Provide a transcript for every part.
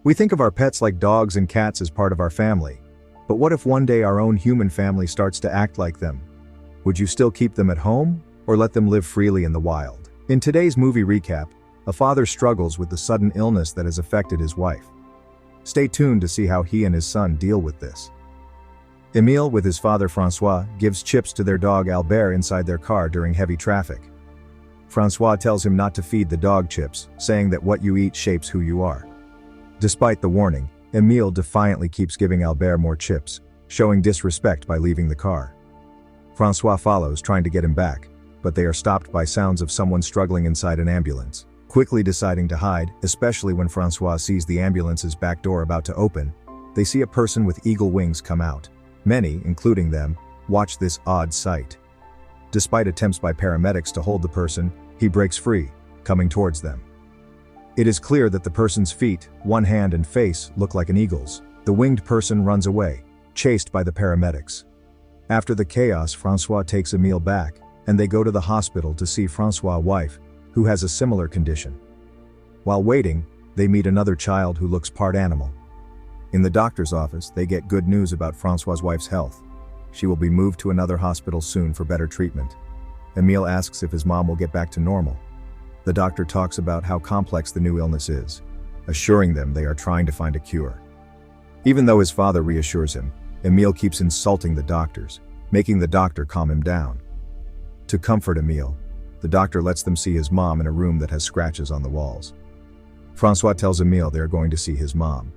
We think of our pets like dogs and cats as part of our family. But what if one day our own human family starts to act like them? Would you still keep them at home, or let them live freely in the wild? In today's movie recap, a father struggles with the sudden illness that has affected his wife. Stay tuned to see how he and his son deal with this. Emile, with his father Francois, gives chips to their dog Albert inside their car during heavy traffic. Francois tells him not to feed the dog chips, saying that what you eat shapes who you are. Despite the warning, Emile defiantly keeps giving Albert more chips, showing disrespect by leaving the car. Francois follows, trying to get him back, but they are stopped by sounds of someone struggling inside an ambulance. Quickly deciding to hide, especially when Francois sees the ambulance's back door about to open, they see a person with eagle wings come out. Many, including them, watch this odd sight. Despite attempts by paramedics to hold the person, he breaks free, coming towards them. It is clear that the person's feet, one hand and face look like an eagle's. The winged person runs away, chased by the paramedics. After the chaos, Francois takes Emile back, and they go to the hospital to see Francois' wife, who has a similar condition. While waiting, they meet another child who looks part animal. In the doctor's office, they get good news about Francois' wife's health. She will be moved to another hospital soon for better treatment. Emile asks if his mom will get back to normal. The doctor talks about how complex the new illness is, assuring them they are trying to find a cure. Even though his father reassures him, Emile keeps insulting the doctors, making the doctor calm him down. To comfort Emile, the doctor lets them see his mom in a room that has scratches on the walls. Francois tells Emile they are going to see his mom.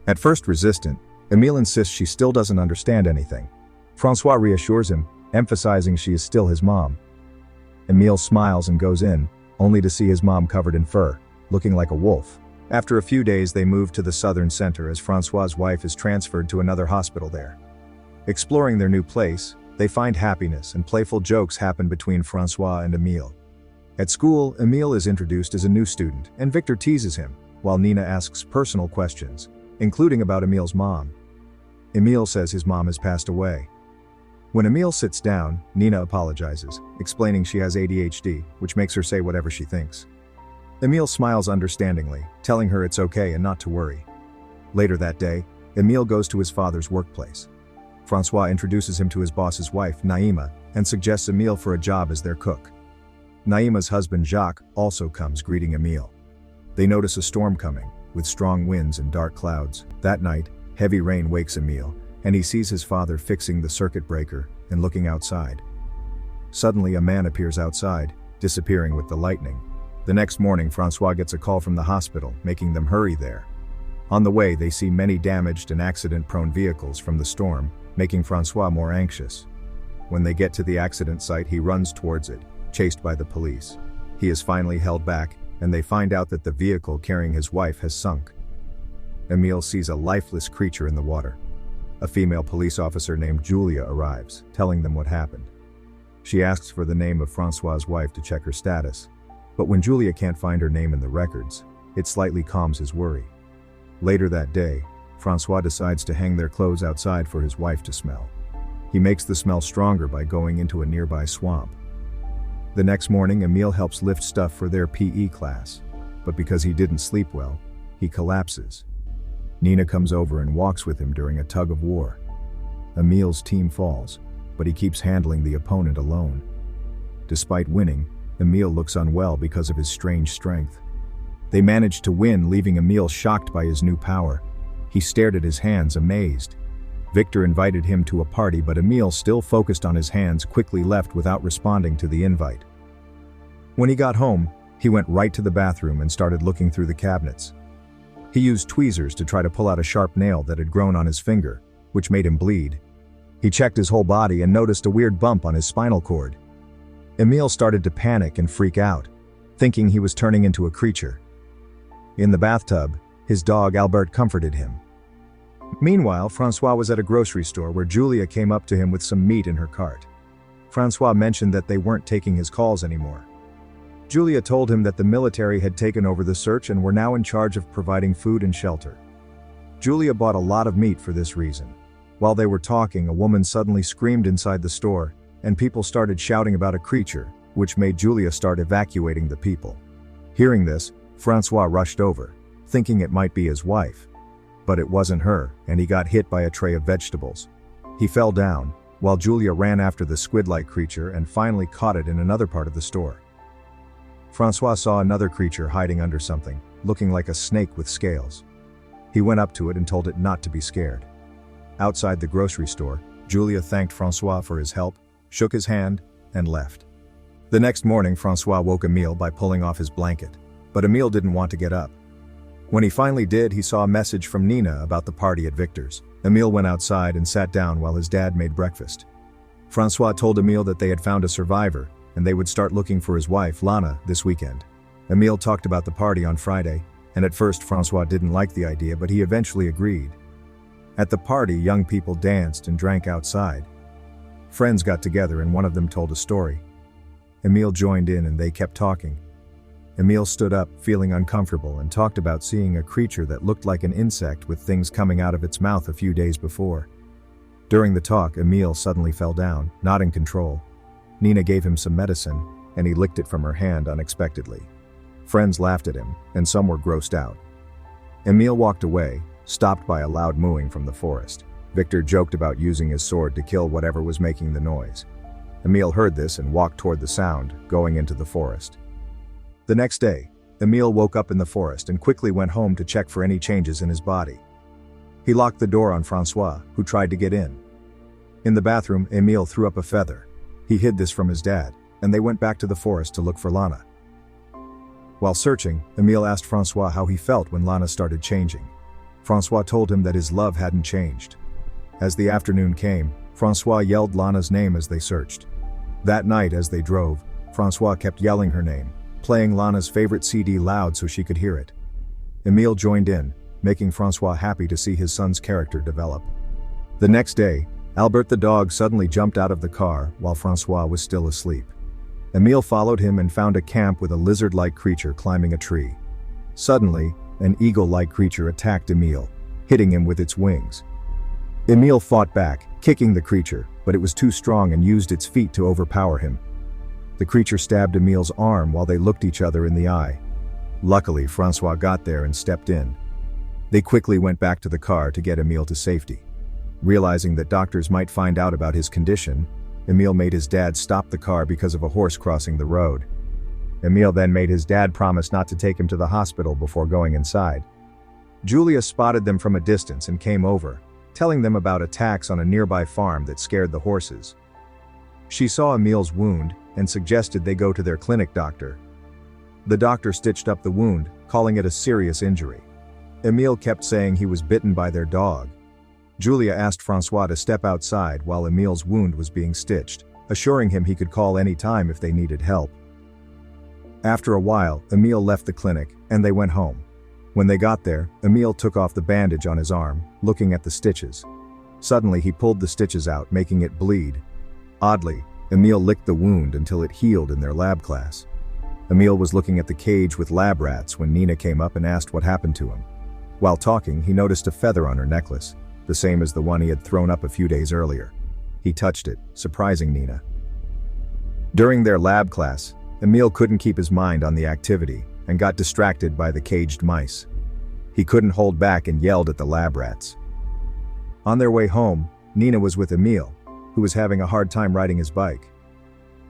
At first resistant, Emile insists she still doesn't understand anything. Francois reassures him, emphasizing she is still his mom. Emile smiles and goes in, only to see his mom covered in fur, looking like a wolf. After a few days, they move to the southern center as Francois' wife is transferred to another hospital there. Exploring their new place, they find happiness and playful jokes happen between Francois and Emile. At school, Emile is introduced as a new student, and Victor teases him, while Nina asks personal questions, including about Emile's mom. Emile says his mom has passed away. When Emile sits down, Nina apologizes, explaining she has ADHD, which makes her say whatever she thinks. Emile smiles understandingly, telling her it's okay and not to worry. Later that day, Emile goes to his father's workplace. Francois introduces him to his boss's wife, Naima, and suggests Emile for a job as their cook. Naima's husband, Jacques, also comes, greeting Emile. They notice a storm coming, with strong winds and dark clouds. That night, heavy rain wakes Emile, and he sees his father fixing the circuit breaker and looking outside. Suddenly, a man appears outside, disappearing with the lightning. The next morning, Francois gets a call from the hospital, making them hurry there. On the way, they see many damaged and accident-prone vehicles from the storm, making Francois more anxious. When they get to the accident site, he runs towards it, chased by the police. He is finally held back, and they find out that the vehicle carrying his wife has sunk. Emile sees a lifeless creature in the water. A female police officer named Julia arrives, telling them what happened. She asks for the name of Francois' wife to check her status, but when Julia can't find her name in the records, it slightly calms his worry. Later that day, Francois decides to hang their clothes outside for his wife to smell. He makes the smell stronger by going into a nearby swamp. The next morning, Emile helps lift stuff for their PE class, but because he didn't sleep well, he collapses. Nina comes over and walks with him during a tug of war. Emile's team falls, but he keeps handling the opponent alone. Despite winning, Emile looks unwell because of his strange strength. They manage to win, leaving Emile shocked by his new power. He stared at his hands, amazed. Victor invited him to a party, but Emile, still focused on his hands, quickly left without responding to the invite. When he got home, he went right to the bathroom and started looking through the cabinets. He used tweezers to try to pull out a sharp nail that had grown on his finger, which made him bleed. He checked his whole body and noticed a weird bump on his spinal cord. Emile started to panic and freak out, thinking he was turning into a creature. In the bathtub, his dog Albert comforted him. Meanwhile, Francois was at a grocery store where Julia came up to him with some meat in her cart. Francois mentioned that they weren't taking his calls anymore. Julia told him that the military had taken over the search and were now in charge of providing food and shelter. Julia bought a lot of meat for this reason. While they were talking, a woman suddenly screamed inside the store, and people started shouting about a creature, which made Julia start evacuating the people. Hearing this, Francois rushed over. thinking it might be his wife. But it wasn't her, and he got hit by a tray of vegetables. He fell down, while Julia ran after the squid-like creature and finally caught it in another part of the store. Francois saw another creature hiding under something, looking like a snake with scales. He went up to it and told it not to be scared. Outside the grocery store, Julia thanked Francois for his help, shook his hand, and left. The next morning, Francois woke Emile by pulling off his blanket, but Emile didn't want to get up. When he finally did, he saw a message from Nina about the party at Victor's. Emile went outside and sat down while his dad made breakfast. Francois told Emile that they had found a survivor, and they would start looking for his wife, Lana, this weekend. Emile talked about the party on Friday, and at first Francois didn't like the idea, but he eventually agreed. At the party, young people danced and drank outside. Friends got together and one of them told a story. Emile joined in and they kept talking. Emile stood up, feeling uncomfortable, and talked about seeing a creature that looked like an insect with things coming out of its mouth a few days before. During the talk, Emile suddenly fell down, not in control. Nina gave him some medicine, and he licked it from her hand unexpectedly. Friends laughed at him, and some were grossed out. Emile walked away, stopped by a loud mooing from the forest. Victor joked about using his sword to kill whatever was making the noise. Emile heard this and walked toward the sound, going into the forest. The next day, Emile woke up in the forest and quickly went home to check for any changes in his body. He locked the door on Francois, who tried to get in. In the bathroom, Emile threw up a feather. He hid this from his dad, and they went back to the forest to look for Lana. While searching, Emile asked Francois how he felt when Lana started changing. Francois told him that his love hadn't changed. As the afternoon came, Francois yelled Lana's name as they searched. That night, as they drove, Francois kept yelling her name, playing Lana's favorite CD loud so she could hear it. Emile joined in, making Francois happy to see his son's character develop. The next day, Albert the dog suddenly jumped out of the car while Francois was still asleep. Emile followed him and found a camp with a lizard-like creature climbing a tree. Suddenly, an eagle-like creature attacked Emile, hitting him with its wings. Emile fought back, kicking the creature, but it was too strong and used its feet to overpower him. The creature stabbed Emile's arm while they looked each other in the eye. Luckily, Francois got there and stepped in. They quickly went back to the car to get Emile to safety. Realizing that doctors might find out about his condition, Emile made his dad stop the car because of a horse crossing the road. Emile then made his dad promise not to take him to the hospital before going inside. Julia spotted them from a distance and came over, telling them about attacks on a nearby farm that scared the horses. She saw Emile's wound and suggested they go to their clinic doctor. The doctor stitched up the wound, calling it a serious injury. Emile kept saying he was bitten by their dog. Julia asked Francois to step outside while Emile's wound was being stitched, assuring him he could call any time if they needed help. After a while, Emile left the clinic, and they went home. When they got there, Emile took off the bandage on his arm, looking at the stitches. Suddenly he pulled the stitches out, making it bleed. Oddly, Emile licked the wound until it healed in their lab class. Emile was looking at the cage with lab rats when Nina came up and asked what happened to him. While talking, he noticed a feather on her necklace, the same as the one he had thrown up a few days earlier. He touched it, surprising Nina. During their lab class, Emile couldn't keep his mind on the activity and got distracted by the caged mice. He couldn't hold back and yelled at the lab rats. On their way home, Nina was with Emile, who was having a hard time riding his bike.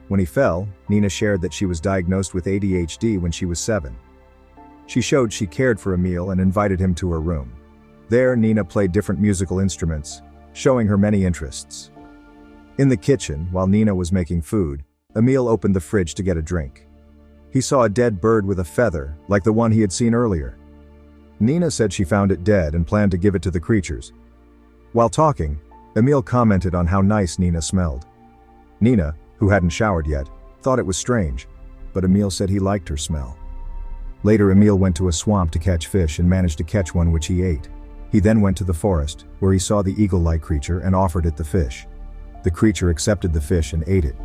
When he fell, Nina shared that she was diagnosed with ADHD when she was 7. She showed she cared for Emile and invited him to her room. There, Nina played different musical instruments, showing her many interests. In the kitchen, while Nina was making food, Emile opened the fridge to get a drink. He saw a dead bird with a feather, like the one he had seen earlier. Nina said she found it dead and planned to give it to the creatures. While talking, Emile commented on how nice Nina smelled. Nina, who hadn't showered yet, thought it was strange, but Emile said he liked her smell. Later, Emile went to a swamp to catch fish and managed to catch one which he ate. He then went to the forest, where he saw the eagle-like creature and offered it the fish. The creature accepted the fish and ate it.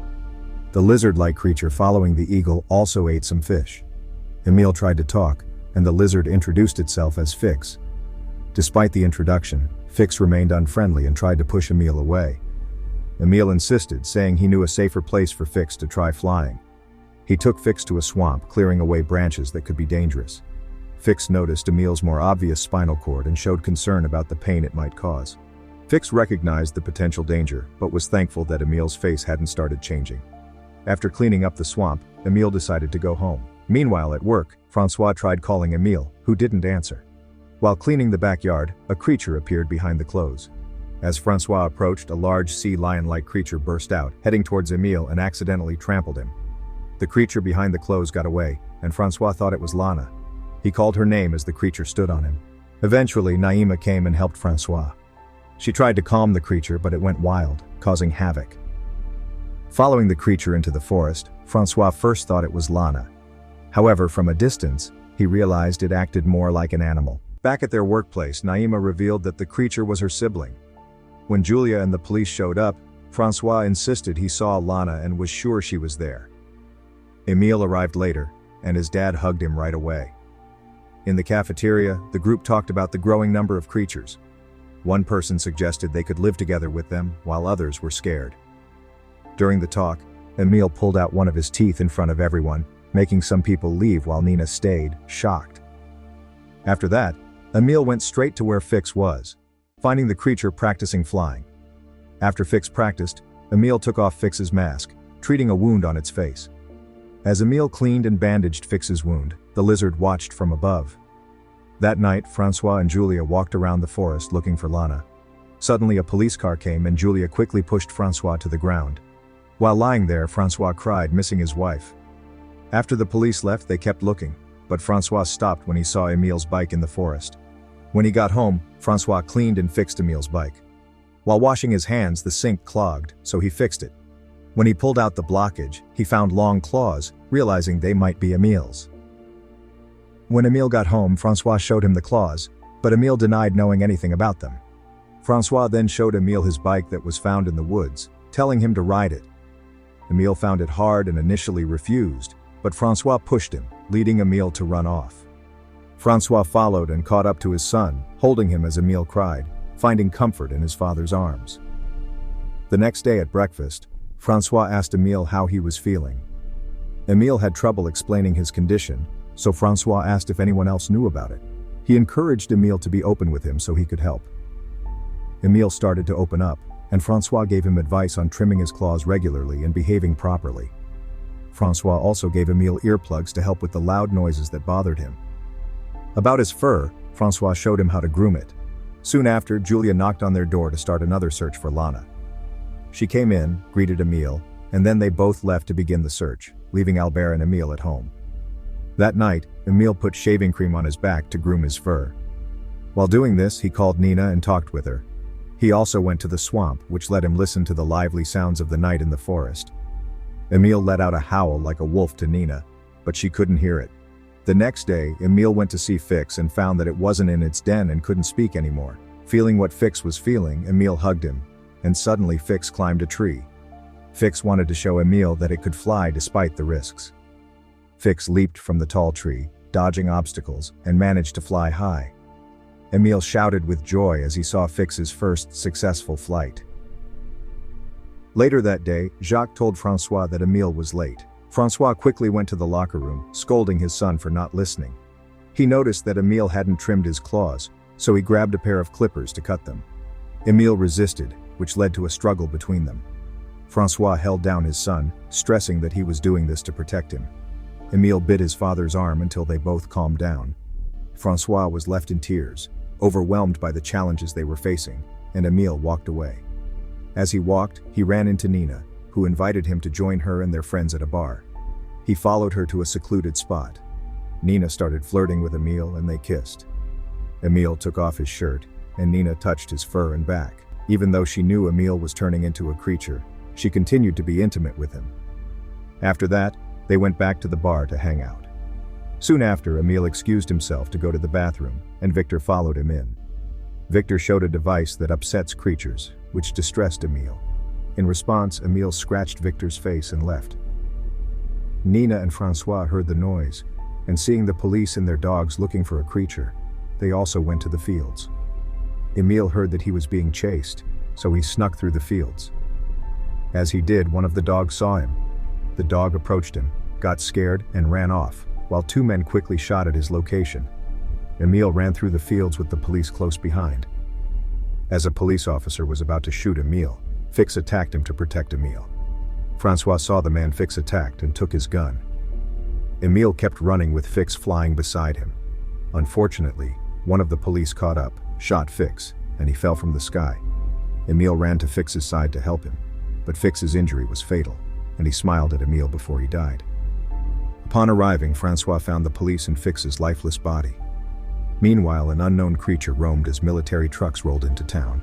The lizard-like creature following the eagle also ate some fish. Emile tried to talk, and the lizard introduced itself as Fix. Despite the introduction, Fix remained unfriendly and tried to push Emile away. Emile insisted, saying he knew a safer place for Fix to try flying. He took Fix to a swamp, clearing away branches that could be dangerous. Fix noticed Emil's more obvious spinal cord and showed concern about the pain it might cause. Fix recognized the potential danger, but was thankful that Emil's face hadn't started changing. After cleaning up the swamp, Emil decided to go home. Meanwhile at work, Francois tried calling Emil, who didn't answer. While cleaning the backyard, a creature appeared behind the clothes. As Francois approached, a large sea lion-like creature burst out, heading towards Emil and accidentally trampled him. The creature behind the clothes got away, and Francois thought it was Lana. He called her name as the creature stood on him. Eventually, Naima came and helped Francois. She tried to calm the creature, but it went wild, causing havoc. Following the creature into the forest, Francois first thought it was Lana. However, from a distance, he realized it acted more like an animal. Back at their workplace, Naima revealed that the creature was her sibling. When Julia and the police showed up, Francois insisted he saw Lana and was sure she was there. Emil arrived later, and his dad hugged him right away. In the cafeteria, the group talked about the growing number of creatures. One person suggested they could live together with them, while others were scared. During the talk, Emil pulled out one of his teeth in front of everyone, making some people leave while Nina stayed, shocked. After that, Emil went straight to where Fix was, finding the creature practicing flying. After Fix practiced, Emil took off Fix's mask, treating a wound on its face. As Emil cleaned and bandaged Fix's wound, the lizard watched from above. That night, Francois and Julia walked around the forest looking for Lana. Suddenly a police car came and Julia quickly pushed Francois to the ground. While lying there, Francois cried, missing his wife. After the police left, they kept looking, but Francois stopped when he saw Emil's bike in the forest. When he got home, Francois cleaned and fixed Emil's bike. While washing his hands, the sink clogged, so he fixed it. When he pulled out the blockage, he found long claws, realizing they might be Emil's. When Emil got home, Francois showed him the claws, but Emil denied knowing anything about them. Francois then showed Emil his bike that was found in the woods, telling him to ride it. Emil found it hard and initially refused, but Francois pushed him, leading Emil to run off. Francois followed and caught up to his son, holding him as Emil cried, finding comfort in his father's arms. The next day at breakfast, Francois asked Emil how he was feeling. Emil had trouble explaining his condition, so Francois asked if anyone else knew about it. He encouraged Emil to be open with him so he could help. Emil started to open up, and Francois gave him advice on trimming his claws regularly and behaving properly. Francois also gave Emil earplugs to help with the loud noises that bothered him. About his fur, Francois showed him how to groom it. Soon after, Julia knocked on their door to start another search for Lana. She came in, greeted Emil, and then they both left to begin the search, leaving Albert and Emil at home. That night, Emil put shaving cream on his back to groom his fur. While doing this, he called Nina and talked with her. He also went to the swamp, which let him listen to the lively sounds of the night in the forest. Emil let out a howl like a wolf to Nina, but she couldn't hear it. The next day, Emil went to see Fix and found that it wasn't in its den and couldn't speak anymore. Feeling what Fix was feeling, Emil hugged him, and suddenly Fix climbed a tree. Fix wanted to show Emil that it could fly despite the risks. Fix leaped from the tall tree, dodging obstacles, and managed to fly high. Emil shouted with joy as he saw Fix's first successful flight. Later that day, Jacques told Francois that Emil was late. Francois quickly went to the locker room, scolding his son for not listening. He noticed that Emil hadn't trimmed his claws, so he grabbed a pair of clippers to cut them. Emil resisted, which led to a struggle between them. Francois held down his son, stressing that he was doing this to protect him. Emil bit his father's arm until they both calmed down. Francois was left in tears, overwhelmed by the challenges they were facing, and Emil walked away. As he walked, he ran into Nina, who invited him to join her and their friends at a bar. He followed her to a secluded spot. Nina started flirting with Emil and they kissed. Emil took off his shirt, and Nina touched his fur and back. Even though she knew Emil was turning into a creature, she continued to be intimate with him. After that, they went back to the bar to hang out. Soon after, Emil excused himself to go to the bathroom, and Victor followed him in. Victor showed a device that upsets creatures, which distressed Emil. In response, Emil scratched Victor's face and left. Nina and Francois heard the noise, and seeing the police and their dogs looking for a creature, they also went to the fields. Emil heard that he was being chased, so he snuck through the fields. As he did, one of the dogs saw him. The dog approached him, got scared, and ran off, while two men quickly shot at his location. Emile ran through the fields with the police close behind. As a police officer was about to shoot Emile, Fix attacked him to protect Emile. Francois saw the man Fix attacked and took his gun. Emile kept running with Fix flying beside him. Unfortunately, one of the police caught up, shot Fix, and he fell from the sky. Emile ran to Fix's side to help him, but Fix's injury was fatal, and he smiled at Emile before he died. Upon arriving, Francois found the police and Fix's lifeless body. Meanwhile, an unknown creature roamed as military trucks rolled into town.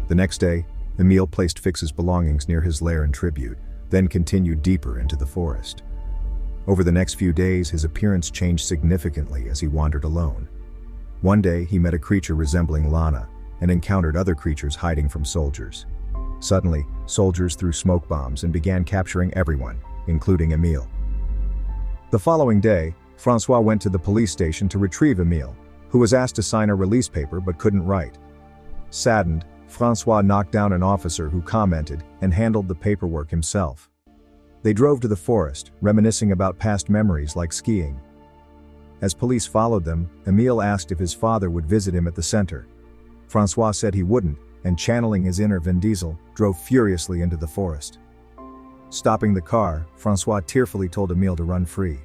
The next day, Emile placed Fix's belongings near his lair in tribute, then continued deeper into the forest. Over the next few days, his appearance changed significantly as he wandered alone. One day, he met a creature resembling Lana, and encountered other creatures hiding from soldiers. Suddenly, soldiers threw smoke bombs and began capturing everyone, including Emile. The following day, Francois went to the police station to retrieve Emile, who was asked to sign a release paper but couldn't write. Saddened, Francois knocked down an officer who commented and handled the paperwork himself. They drove to the forest, reminiscing about past memories like skiing. As police followed them, Emile asked if his father would visit him at the center. Francois said he wouldn't, and channeling his inner Vin Diesel, drove furiously into the forest. Stopping the car, Francois tearfully told Emile to run free.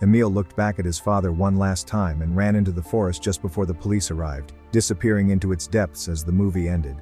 Emile looked back at his father one last time and ran into the forest just before the police arrived, disappearing into its depths as the movie ended.